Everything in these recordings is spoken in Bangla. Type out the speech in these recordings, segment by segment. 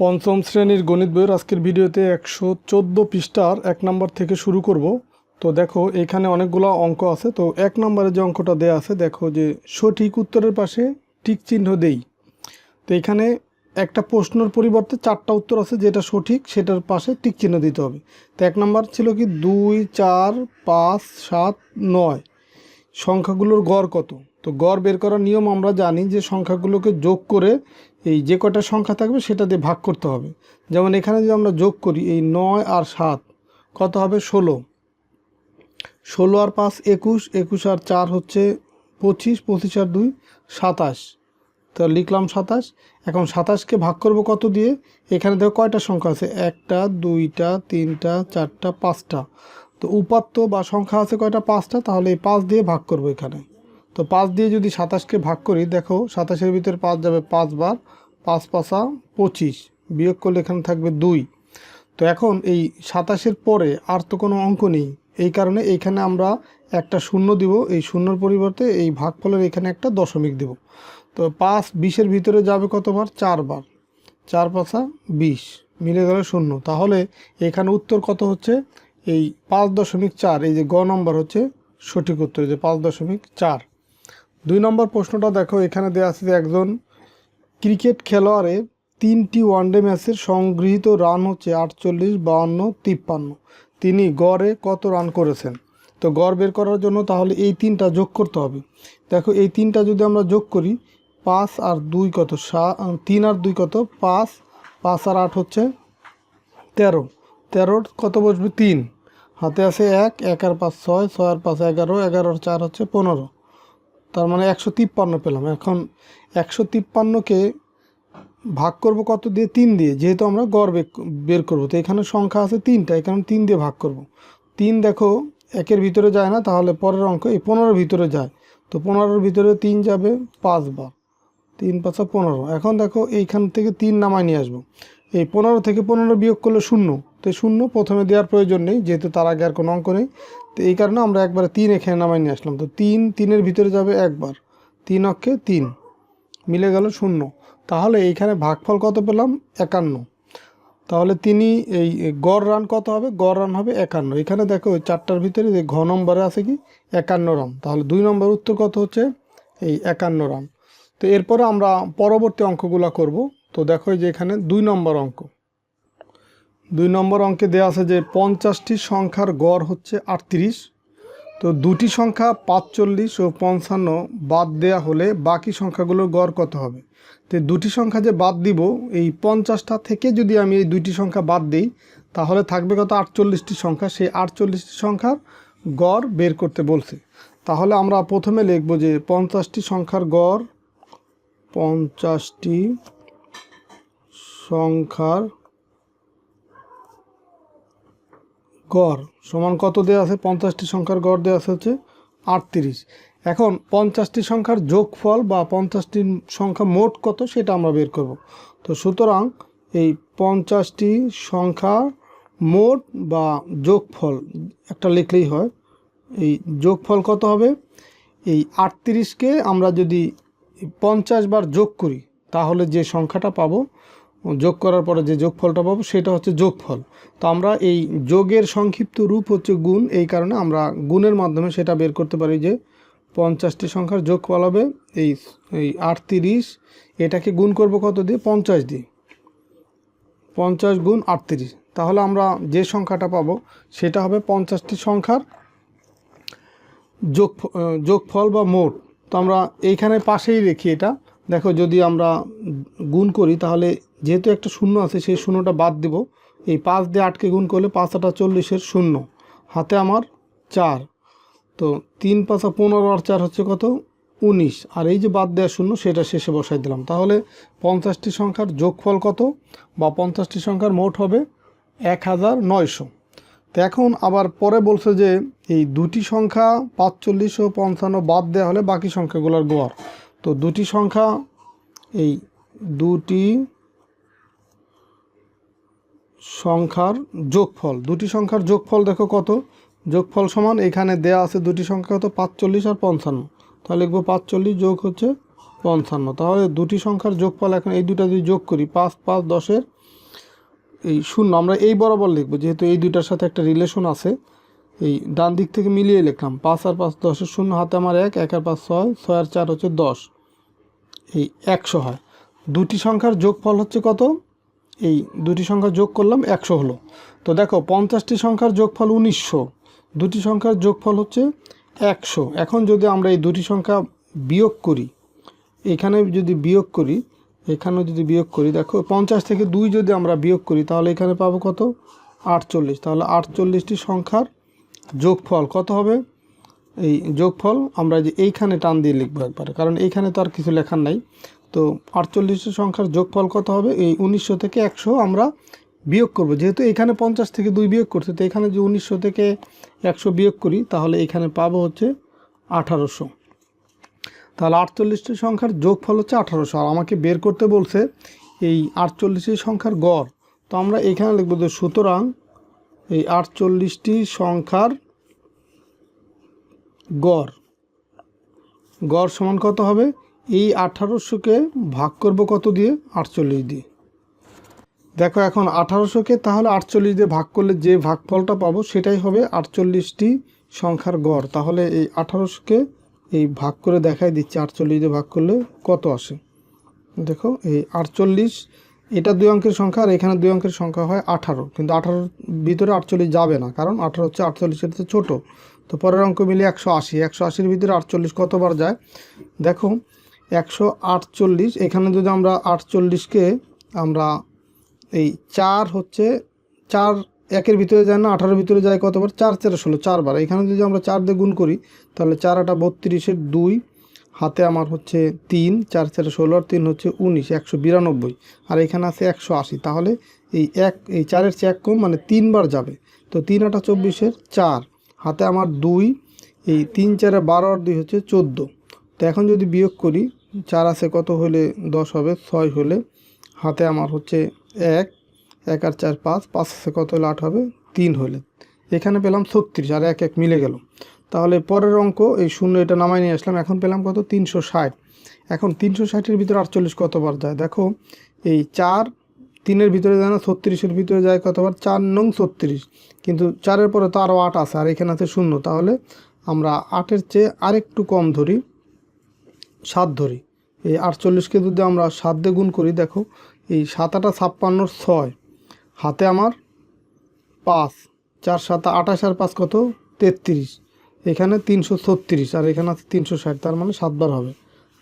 পঞ্চম শ্রেণীর গণিত বইয়ের আজকের ভিডিওতে 114 পৃষ্ঠার 1 নম্বর থেকে শুরু করব। তো দেখো এখানে অনেকগুলো অঙ্ক আছে। তো 1 নম্বরে যে অঙ্কটা দেয়া আছে দেখো যে সঠিক উত্তরের পাশে টিক চিহ্ন দেই। তো এখানে একটা প্রশ্নের পরিবর্তে 4টা উত্তর আছে, যেটা সঠিক সেটার পাশে টিক চিহ্ন দিতে হবে। তো 1 নম্বর ছিল কি 2, 4, 5, 7, 9 সংখ্যাগুলোর গড় কত। তো গড় বের করার নিয়ম আমরা জানি যে সংখ্যাগুলোকে যোগ করে এই যে কটা সংখ্যা থাকবে সেটা দিয়ে ভাগ করতে হবে। যেমন এখানে যদি আমরা যোগ করি এই 9 আর 7 কত হবে 16, 16 আর 5 21, 21 আর 4 হচ্ছে 25, 25 আর 2 27। তো লিখলাম 27। এখন 27কে ভাগ করব কত দিয়ে, এখানে দেখো কয়টা সংখ্যা আছে, 1টা 2টা 3টা 4টা 5টা। তো উপাত্ত বা সংখ্যা আছে কয়টা, 5টা, তাহলে এই 5 দিয়ে ভাগ করব এখানে। তো 5 দিয়ে যদি 27কে ভাগ করি, দেখো 27-এর ভিতরে 5 যাবে 5 বার, 5 5 25, বিয়োগ করলে এখানে থাকবে 2। তো এখন এই 27-এর পরে আর তো কোনো অঙ্ক নেই, এই কারণে এইখানে আমরা একটা শূন্য দিব, এই শূন্যর পরিবর্তে এই ভাগফলের এখানে একটা দশমিক দেব। তো 5 20-এর ভিতরে যাবে কতবার, 4 বার, 4 5 20, মিলে গেল 0। তাহলে এখানে উত্তর কত হচ্ছে, এই 5.4। এই যে গ নম্বর হচ্ছে সঠিক উত্তর, যে 5.4। 2 নম্বর প্রশ্নটা দেখো, এখানে দেওয়া আছে যে একজন ক্রিকেট খেলোয়াড়ের 3টি ওয়ানডে ম্যাচের সংগৃহীত রান হচ্ছে 48, 52, 53। তিনি গড়ে কত রান করেছেন। তো গড় বের করার জন্য তাহলে এই 3টা যোগ করতে হবে। দেখো এই 3টা যদি আমরা যোগ করি, 5 আর 2 কত, 3 আর 2 কত 5, 5 আর 8 হচ্ছে 13, 13 কত বসবে 3, হাতে আছে 1, 1 আর 5 6, 6 আর 5 11, 11 আর 4 হচ্ছে 15। তার মানে 153 পেলাম। এখন 153কে ভাগ করব কত দিয়ে, 3 দিয়ে, যেহেতু আমরা গড় বের করব। তো এখানে সংখ্যা আছে 3টা, এখানে 3 দিয়ে ভাগ করব। 3 দেখো 1-এর ভিতরে যায় না, তাহলে পরের অঙ্ক এই 15-এর ভিতরে যায়। তো 15-এর ভিতরে 3 যাবে 5 বার, 3 5 15। এখন দেখো এইখান থেকে 3 নামায় নিয়ে আসবো। এই 15 থেকে 15 বিয়োগ করলে 0। তো 0 প্রথমে দেওয়ার প্রয়োজন নেই, যেহেতু তার আগে আর কোনো অঙ্ক নেই। তো এই কারণে আমরা একবারে 3 এখানে নামায় নিয়ে আসলাম। তো 3 3-এর ভিতরে যাবে একবার, 3 অক্ষে 3, মিলে গেল 0। তাহলে এইখানে ভাগফল কত পেলাম, 51। তাহলে তিনি এই গড় রান কত হবে, গড় রান হবে 51। এখানে দেখো ওই 4টার ভিতরে যে ঘ নম্বরে আছে কি 51 রান, তাহলে 2 নম্বর উত্তর কত হচ্ছে এই 51 রান। তো এরপরে আমরা পরবর্তী অঙ্কগুলো করব। তো দেখো যে এখানে 2 নম্বর অঙ্ক, 2 নম্বর অঙ্কে দেওয়া আছে যে 50টি সংখ্যার গড় হচ্ছে 38। তো দুটি সংখ্যা 45 ও 55 বাদ দেয়া হলে বাকি সংখ্যাগুলোর গড় কত হবে। তো দুটি সংখ্যা যে বাদ দিব, এই 50টা থেকে যদি আমি এই দুইটি সংখ্যা বাদ দিই, তাহলে থাকবে কত, 48টি সংখ্যা। সেই 48টি সংখ্যার গড় বের করতে বলছে। তাহলে আমরা প্রথমে লিখব যে 50টি সংখ্যার গড়, 50টি সংখ্যার গড় সমান কত দেওয়া আছে, 50টি সংখ্যার গড় দেওয়া আছে হচ্ছে 38। এখন 50টি সংখ্যার যোগফল বা 50টি সংখ্যা মোট কত সেটা আমরা বের করব। তো সুতরাং এই 50টি সংখ্যা মোট বা যোগফল একটা লিখলেই হয়। এই যোগফল কত হবে, এই 38কে আমরা যদি 50 বার যোগ করি, তাহলে যে সংখ্যাটা পাবো, যোগ করার পরে যে যোগফলটা পাবো সেটা হচ্ছে যোগফল। তো আমরা এই যোগের সংক্ষিপ্ত রূপ হচ্ছে গুণ, এই কারণে আমরা গুণের মাধ্যমে সেটা বের করতে পারি যে 50টি সংখ্যার যোগফল হবে এই 38। এটাকে গুণ করব কত দিয়ে, 50 দিয়ে, 50 গুণ 38। তাহলে আমরা যে সংখ্যাটা পাবো সেটা হবে 50টি সংখ্যার যোগফল বা মোট। তো আমরা এইখানে পাশেই রেখি এটা। দেখো যদি আমরা গুণ করি, তাহলে যেহেতু একটা শূন্য আছে সেই শূন্যটা বাদ দিব। এই 5 দিয়ে 8কে গুণ করলে 5 8 40-এর 0, হাতে আমার 4। তো 3 5 15 আর 4 হচ্ছে কত, 19। আর এই যে বাদ দেওয়া শূন্য সেটা শেষে বসাই দিলাম। তাহলে 50টি সংখ্যার যোগফল কত বা 50টি সংখ্যার মোট হবে 1900। তো এখন আবার পরে বলছে যে এই দুটি সংখ্যা 45 ও 55 বাদ দেওয়া হলে বাকি সংখ্যাগুলোর গড়। তো দুটি সংখ্যা, এই দুটি সংখ্যার যোগফল, দুটি সংখ্যার যোগফল দেখো কত, যোগফল সমান এখানে দেয়া আছে দুটি সংখ্যা কত, 45 আর 55। তাহলে লিখবো 45 যোগ হচ্ছে 55। তাহলে দুটি সংখ্যার যোগফল, এখন এই দুটা যদি যোগ করি, 5 5 10-এর এই শূন্য আমরা এই বরাবর লিখবো, যেহেতু এই দুইটার সাথে একটা রিলেশন আছে। এই ডান দিক থেকে মিলিয়ে লিখলাম 5 আর 5 10, শূন্য হাতে আমার 1, 1 আর 5 6, 6 আর 4 হচ্ছে 10, এই 100 হয়। দুটি সংখ্যার যোগফল হচ্ছে কত? এই দুটি সংখ্যা যোগ করলাম 100 হলো। তো দেখো 50টি সংখ্যার যোগফল 1900, দুটি সংখ্যার যোগফল হচ্ছে 100। এখন যদি আমরা এই দুটি সংখ্যা বিয়োগ করি, এখানে যদি বিয়োগ করি, এখানেও যদি বিয়োগ করি, দেখো 50 থেকে 2 যদি আমরা বিয়োগ করি তাহলে এখানে পাবো কত? 48। তাহলে 48টি সংখ্যার যোগফল কত হবে? এই যোগফল আমরা যে এইখানে টান দিয়ে লিখবো একবারে, কারণ এইখানে তো আর কিছু লেখার নাই। তো 48টি সংখ্যার যোগফল কত হবে? এই 1900 থেকে 100 আমরা বিয়োগ করব, যেহেতু এখানে 50 থেকে 2 বিয়োগ করছে, তো এখানে যে 1900 থেকে 100 বিয়োগ করি তাহলে এখানে পাবো হচ্ছে 1800। তাহলে 48টি সংখ্যার যোগফল হচ্ছে 1800। আর আমাকে বের করতে বলছে এই 48টি সংখ্যার গড়। তো আমরা এখানে লিখবো যে সুতরাং এই 48টি সংখ্যার গড় সমান কত হবে? এই 1800কে ভাগ করব কত দিয়ে? 48 দিয়ে। দেখো এখন 1800কে তাহলে 48 দিয়ে ভাগ করলে যে ভাগফলটা পাবো সেটাই হবে 48টি সংখ্যার গড়। তাহলে এই 1800কে এই ভাগ করে দেখাই দিচ্ছি 48 দিয়ে ভাগ করলে কত আসে। দেখো এই 48, এটা 2 অঙ্কের সংখ্যা আর এখানে 2 অঙ্কের সংখ্যা হয় 18, কিন্তু 18 ভিতরে 48 যাবে না, কারণ 18 হচ্ছে 48-এর চেয়ে ছোটো। তো পরের অঙ্ক মিলে 180, 180-এর ভিতরে 48 কতবার যায়? দেখো 148, এখানে যদি আমরা 48কে আমরা এই 4 হচ্ছে 4 1-এর ভিতরে যায় না, 18-এর ভিতরে যায় কতবার? 4 4 16, 4 বার। এখানে যদি আমরা 4 দিয়ে গুণ করি তাহলে 4 8 32-এর 2, হাতে আমার হচ্ছে 3, 4 4 16 আর 3 হচ্ছে 19, 192। আর এখানে আছে 180। তাহলে এই 4-এর চেয়ে 1 কম, মানে 3 বার যাবে। তো 3 8 24-এর 4, হাতে আমার 2, এই 3 4 12 আর 2 হচ্ছে 14। তো এখন যদি বিয়োগ করি, 4 আছে কত হলে 10 হবে? 6 হলে, হাতে আমার হচ্ছে 1, 1 আর 4 5, 5 আছে কত হলে 8 হবে? 3 হলে। এখানে পেলাম 36 আর 1 1 মিলে গেল। তাহলে পরের অঙ্ক এই শূন্য এটা নামাই নিয়ে আসলাম, এখন পেলাম কত? 360। এখন 360-এর ভিতরে 48 কতবার যায়? দেখো এই 4 3-এর ভিতরে যায় না, 36-এর ভিতরে যায় কতবার? 4 নং 36, কিন্তু 4-এর পরে তো আরও 8 আছে আর এখানে আছে 0। তাহলে আমরা 8-এর চেয়ে আরেকটু কম ধরি, 7 ধরি। এই 48-কে যদি আমরা 7 দিয়ে গুণ করি, দেখো এই 7 8 56 6, হাতে আমার 5, 4 7 28 আর 5 কত? 33। এখানে 336 আর এখানে আছে 360, তার মানে 7 বার হবে।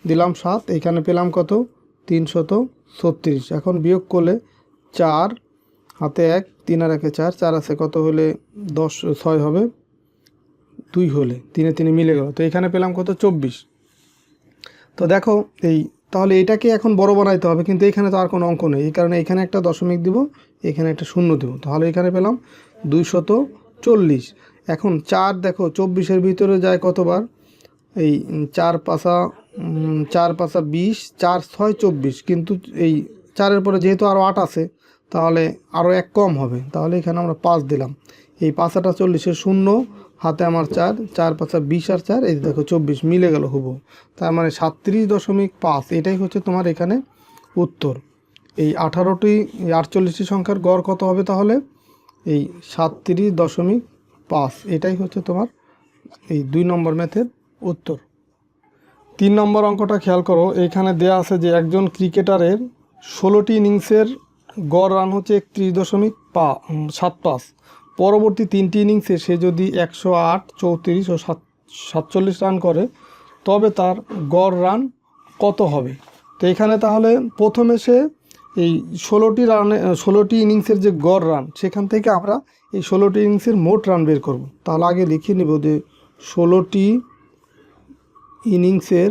দিলাম 7, এখানে পেলাম কত? 336। এখন বিয়োগ করলে 4, হাতে 1, 3 আর 1 4, 4 আছে কত হলে 10 6 হবে? 2 হলে, 3 3 মিলে গেল। তো এখানে পেলাম কত? 24। তো দেখো এই তাহলে এটাকে এখন বড় বানাইতে হবে, কিন্তু এখানে তো আর কোনো অঙ্ক নেই, এই কারণে এখানে একটা দশমিক দিব, এখানে একটা শূন্য দেব। তাহলে এখানে পেলাম 240। এখন 4 দেখো 24-এর ভিতরে যায় কতবার? এই 4 5 20, 4 6 24, কিন্তু এই 4-এর পরে যেহেতু আরও 8 আছে তাহলে আরও 1 কম হবে। তাহলে এখানে আমরা 5 দিলাম। এই 5 8 40-এর 0, হাতে আমার 4, 4 5 20 আর 4, এই দেখো 24 মিলে গেল হুবহু। তার মানে 37.5, এটাই হচ্ছে তোমার এখানে উত্তর। এই 48টি সংখ্যার গড় কত হবে তাহলে? এই 37.5, এটাই হচ্ছে তোমার এই 2 নম্বর ম্যাথের উত্তর। 3 নম্বর অঙ্কটা খেয়াল করো, এখানে দেয়া আছে যে একজন ক্রিকেটারের 16টি ইনিংসের গড় রান হচ্ছে 31.75। পরবর্তী 3টি ইনিংসে সে যদি 108, 34 ও 47 রান করে তবে তার গড় রান কত হবে? তো এখানে তাহলে প্রথমে সে এই 16টি ইনিংসের যে গড় রান, সেখান থেকে আমরা এই 16টি ইনিংসের মোট রান বের করব। তাহলে আগে লিখে নিব যে 16টি ইনিংসের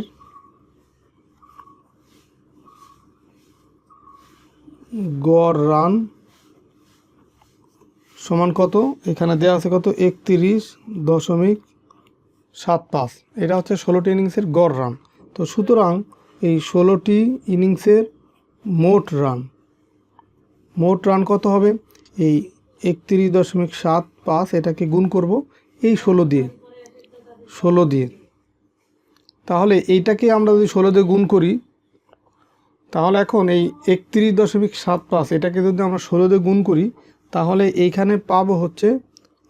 গড় রান সমান কত? এখানে দেওয়া আছে কত? 31.75। এটা হচ্ছে 16টি ইনিংসের গড় রান। তো সুতরাং এই 16টি ইনিংসের মোট রান কত হবে? এই 31.75 এটাকে গুণ করব এই 16 দিয়ে। তাহলে এইটাকে আমরা যদি 16 দিয়ে গুণ করি তাহলে এখন এই 31.75 এটাকে যদি আমরা 16 দিয়ে গুণ করি তাহলে এইখানে পাবো হচ্ছে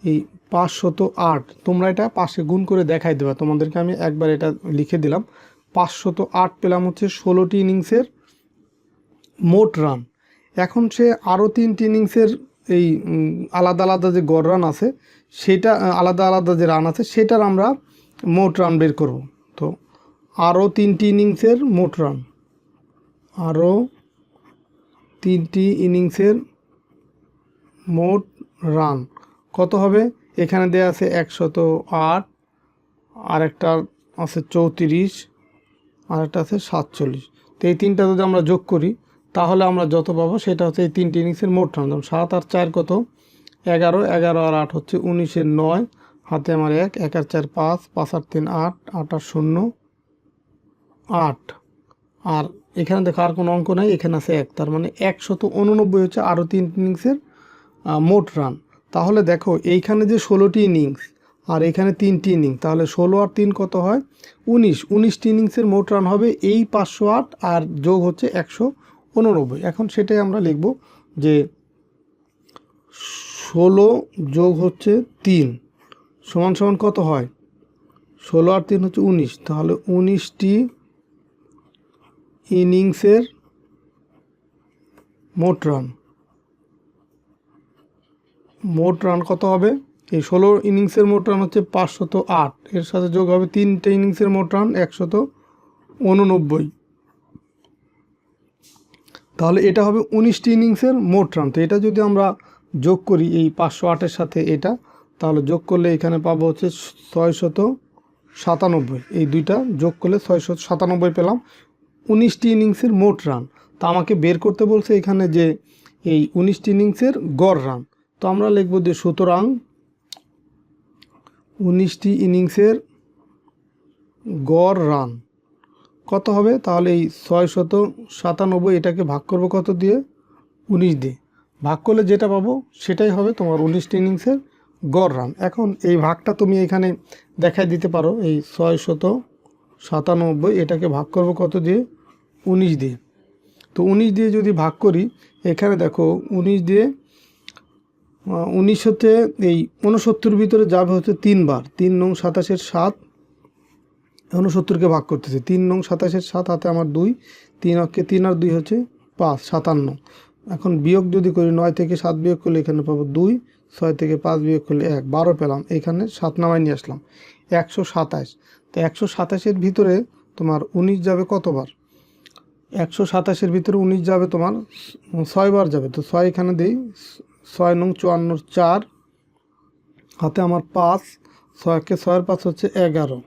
এই 508। তোমরা এটা পাশে গুণ করে দেখাই দেবা, তোমাদেরকে আমি একবার এটা লিখে দিলাম। 508 পেলাম হচ্ছে 16টি ইনিংসের মোট রান। এখন সে আরও 3টি ইনিংসের এই আলাদা আলাদা যে গড় রান আছে সেটা আলাদা আলাদা যে রান আছে সেটার আমরা মোট রান বের করব। তো আরও 3টি ইনিংসের মোট রান, আরও 3টি ইনিংসের মোট রান কত হবে? এখানে দেয়া আছে 108, আরেকটা আছে 34, আরেকটা আছে 47। তো এই তিনটা যদি আমরা যোগ করি তাহলে আমরা যত পাবো সেটা হচ্ছে এই 3টি ইনিংসের মোট রান। 7 আর 4 কত? 11, 11 আর 8 হচ্ছে 19-এর 9, হাতে আমার 1, 1 আর 4 5, 5 আর 3 8, 8 আর 0 8। আর এখানে দেখো আর কোনো অঙ্ক নাই, এখানে আছে 1, তার মানে 189 হচ্ছে আরও 3 ইনিংসের মোট রান। তাহলে দেখো এইখানে যে 16টি ইনিংস আর এখানে 3টি ইনিংস, তাহলে 16 আর 3 কত হয়? 19টি ইনিংসের মোট রান হবে এই 508 আর যোগ হচ্ছে 189। এখন সেটাই আমরা লিখব যে 16 যোগ হচ্ছে 3 সমান সমান কত হয়? 16 আর 3 হচ্ছে 19, তাহলে 19টি ইনিংসের মোট রান। মোট রান কত হবে? এই 16 ইনিংসের মোট রান হচ্ছে 508, এর সাথে যোগ হবে 3টে ইনিংসের মোট রান 189। তাহলে এটা হবে 19টি ইনিংসের মোট রান। তো এটা যদি আমরা যোগ করি এই 508-এর সাথে এটা, তাহলে যোগ করলে এখানে পাবো হচ্ছে 697। এই দুইটা যোগ করলে 697 পেলাম 19টি ইনিংসের মোট রান। তা আমাকে বের করতে বলছে এখানে যে এই 19টি ইনিংসের গড় রান। তো আমরা লিখব যে সুতরাং 19টি ইনিংসের গড় রান কত হবে? তাহলে এই 697 এটাকে ভাগ করব কত দিয়ে? 19 দিয়ে। ভাগ করলে যেটা পাবো সেটাই হবে তোমার 19টি ইনিংসের গড় রান। এখন এই ভাগটা তুমি এখানে দেখাই দিতে পারো, এই 697 এটাকে ভাগ করব কত দিয়ে? 19 দিয়ে। তো 19 দিয়ে যদি ভাগ করি এখানে দেখো 19 দিয়ে 19 হচ্ছে এই 69 ভিতরে যাবে হচ্ছে 3 বার, 3 নং 27-এর 7, 69কে ভাগ করতেছে 3 নং 27-এর 7, হাতে আমার 2, 3 অক্ষে 3 আর 2 হচ্ছে 5, 57। এখন বিয়োগ যদি করি 9 থেকে 7 বিয়োগ করলে এখানে পাবো 2, 6 থেকে 5 বিয়োগ করলে 1, 12 পেলাম। এখানে 7 নামায় নিয়ে আসলাম 127। তো 127-এর ভিতরে তোমার 19 যাবে কতবার? 127-এর ভিতরে 19 যাবে তোমার 6 বার যাবে। তো 6 এখানে দিই, 6 নং 54 4, হাতে আমার 5, 6কে 6 আর 5 হচ্ছে 11,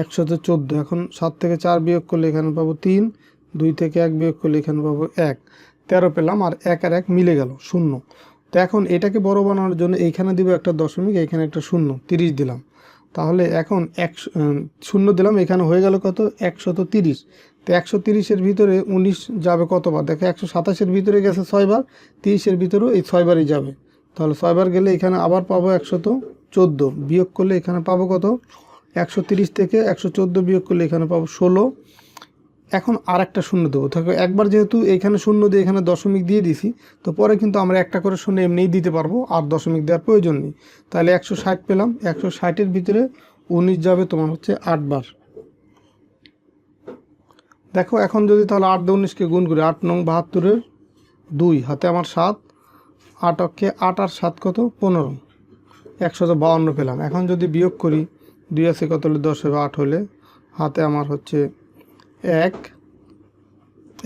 114। এখন 7 থেকে 4 বিয়োগ করলে এখানে পাবো 3, 2 থেকে 1 বিয়োগ করলে এখানে পাবো 1, 13 পেলাম। আর 1 আর 1 মিলে গেল 0। তো এখন এটাকে বড় বানানোর জন্য এইখানে দিব একটা দশমিক, এইখানে একটা 0, 30 দিলাম। তাহলে এখন 0 দিলাম, এখানে হয়ে গেল কত? 130। তো 130-এর ভিতরে 19 যাবে কতবার? দেখো 127-এর ভিতরে গেছে 6 বার, 30-এর ভিতরেও এই 6 বারই যাবে। তাহলে 6 বার গেলে এখানে আবার পাবো 114, বিয়োগ করলে এখানে পাবো কত? 130 থেকে 114 বিয়োগ করলে এখানে পাবো 16। এখন আর একটা 0 দেবো। থাকবে একবার যেহেতু এখানে 0 দিয়ে এখানে দশমিক দিয়ে দিছি, তো পরে কিন্তু আমরা একটা করে 0 এমনিই দিতে পারবো, আর দশমিক দেওয়ার প্রয়োজন নেই। তাহলে 160 পেলাম। 160-এর ভিতরে 19 যাবে তোমার হচ্ছে 8 বার। দেখো এখন যদি তাহলে 8 দিয়ে 19কে গুণ করি, 8 নং 72-এর 2, হাতে আমার 7, 8 অক্ষে 8 আর 7 কত? 15, 152 পেলাম। এখন যদি বিয়োগ করি 2 আছে কত হলে 10 হবে, 8 হলে হাতে আমার হচ্ছে 1,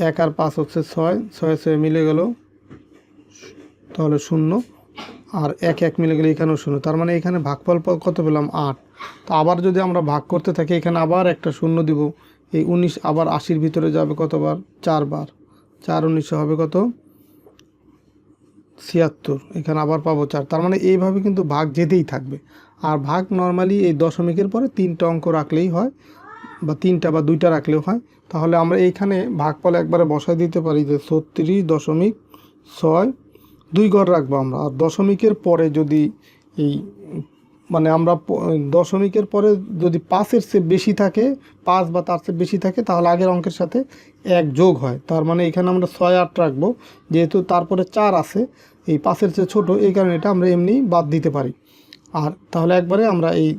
1 আর 5 হচ্ছে 6, 6 6 মিলে গেল তাহলে 0, আর 1 1 মিলে গেলে এখানেও 0। তার মানে এখানে ভাগফল কত পেলাম? 8। তো আবার যদি আমরা ভাগ করতে থাকি এখানে আবার একটা 0 দিব। এই 19 আবার 80-র ভিতরে যাবে কতবার? 4 বার। 4 19 হবে কত? 76। এখানে আবার পাবো 4। তার মানে এইভাবে কিন্তু ভাগ যেতেই থাকবে। আর ভাগ নর্মালি এই দশমিকের পরে 3টা অঙ্ক রাখলেই হয়, বা 3টা বা 2টা রাখলেও হয়। তাহলে আমরা এইখানে ভাগফল একবারে বসাই দিতে পারি যে 36.6, 2 ঘর রাখবো আমরা। আর দশমিকের পরে যদি এই মানে আমরা দশমিকের পরে যদি 5-এর চেয়ে বেশি থাকে, 5 বা তার চেয়ে বেশি থাকে, তাহলে আগের অঙ্কের সাথে 1 যোগ হয়। তার মানে এখানে আমরা 6-8 রাখবো, যেহেতু তারপরে 4 আছে, এই 5-এর চেয়ে ছোটো, এই কারণে এটা আমরা এমনি বাদ দিতে পারি। আর তাহলে একবারে আমরা এই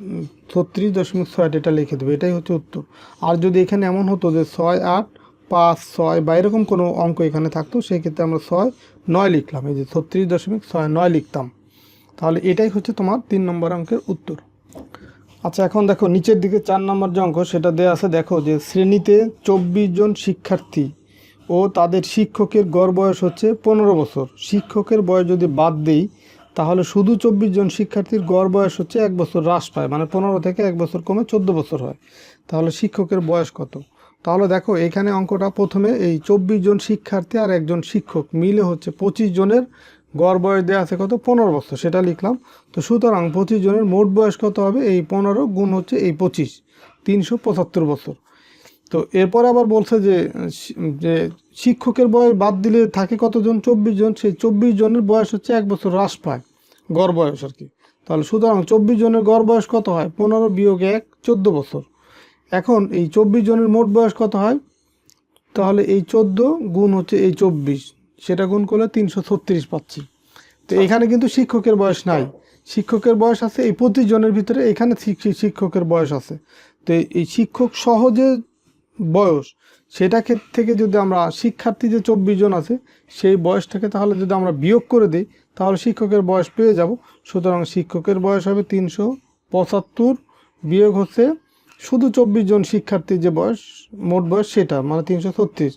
36.6 এটা লিখে দেবো, এটাই হচ্ছে উত্তর। আর যদি এখানে এমন হতো যে 6, 8, 5, 6 বা এরকম কোনো অঙ্ক এখানে থাকতো, সেক্ষেত্রে আমরা 6, 9 লিখলাম, এই যে 36.69 লিখতাম। তাহলে এটাই হচ্ছে তোমার 3 নম্বর অঙ্কের উত্তর। আচ্ছা, এখন দেখো নিচের দিকে 4 নম্বর যে অঙ্ক সেটা দেওয়া আছে। দেখো যে শ্রেণীতে 24 জন শিক্ষার্থী ও তাদের শিক্ষকের গড় বয়স হচ্ছে 15 বছর। শিক্ষকের বয়স যদি বাদ দিই, তাহলে শুধু 24 জন শিক্ষার্থীর গড় বয়স হচ্ছে 1 বছর হ্রাস পায়, মানে 15 থেকে 1 বছর কমে 14 বছর হয়। তাহলে শিক্ষকের বয়স কত? তাহলে দেখো এখানে অঙ্কটা প্রথমে এই 24 জন শিক্ষার্থী আর একজন শিক্ষক মিলে হচ্ছে 25 জনের গড় বয়স দেওয়া আছে কত? 15 বছর, সেটা লিখলাম। তো সুতরাং 25 জনের মোট বয়স কত হবে? এই 15 গুণ হচ্ছে এই 25, 375 বছর। তো এরপরে আবার বলছে যে শিক্ষকের বয়স বাদ দিলে থাকে কতজন? 24 জন। সেই 24 জনের বয়স হচ্ছে 1 বছর হ্রাস পায়, গড় বয়স আর কি। তাহলে সুতরাং 24 জনের গড় বয়স কত হয়? 15 বিয়োগ 1, 14 বছর। এখন এই 24 জনের মোট বয়স কত হয়? তাহলে এই 14 গুণ হচ্ছে এই 24, সেটা গুণ করলে 336 পাচ্ছি। তো এখানে কিন্তু শিক্ষকের বয়স নাই, শিক্ষকের বয়স আছে এই 25 জনের ভিতরে, এখানে শিক্ষকের বয়স আছে। তো এই শিক্ষক সহ যে বয়স, সেটা থেকে যদি আমরা শিক্ষার্থী যে 24 জন আছে সেই বয়সটাকে তাহলে যদি আমরা বিয়োগ করে দিই, তাহলে শিক্ষকের বয়স পেয়ে যাব। সুতরাং শিক্ষকের বয়স হবে 375 বিয়োগ হচ্ছে শুধু 24 জন শিক্ষার্থীর যে বয়স, মোট বয়স সেটা, মানে 336,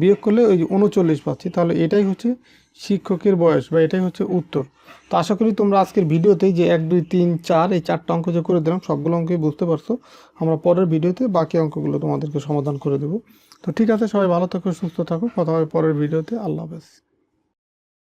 বিয়োগ করলে ওই 39 পাচ্ছি। তাহলে এটাই হচ্ছে শিক্ষকের বয়স, বা এটাই হচ্ছে উত্তর। তো আশা করি তোমরা আজকের ভিডিওতেই যে 1, 2, 3, 4 এই 4টা অঙ্ক যে করে দিলাম, সবগুলো অঙ্কই বুঝতে পারছো। আমরা পরের ভিডিওতে বাকি অঙ্কগুলো তোমাদেরকে সমাধান করে দেবো। তো ঠিক আছে, সবাই ভালো থাকো, সুস্থ থাকো, কথা হবে পরের ভিডিওতে। আল্লাহ হাফেজ।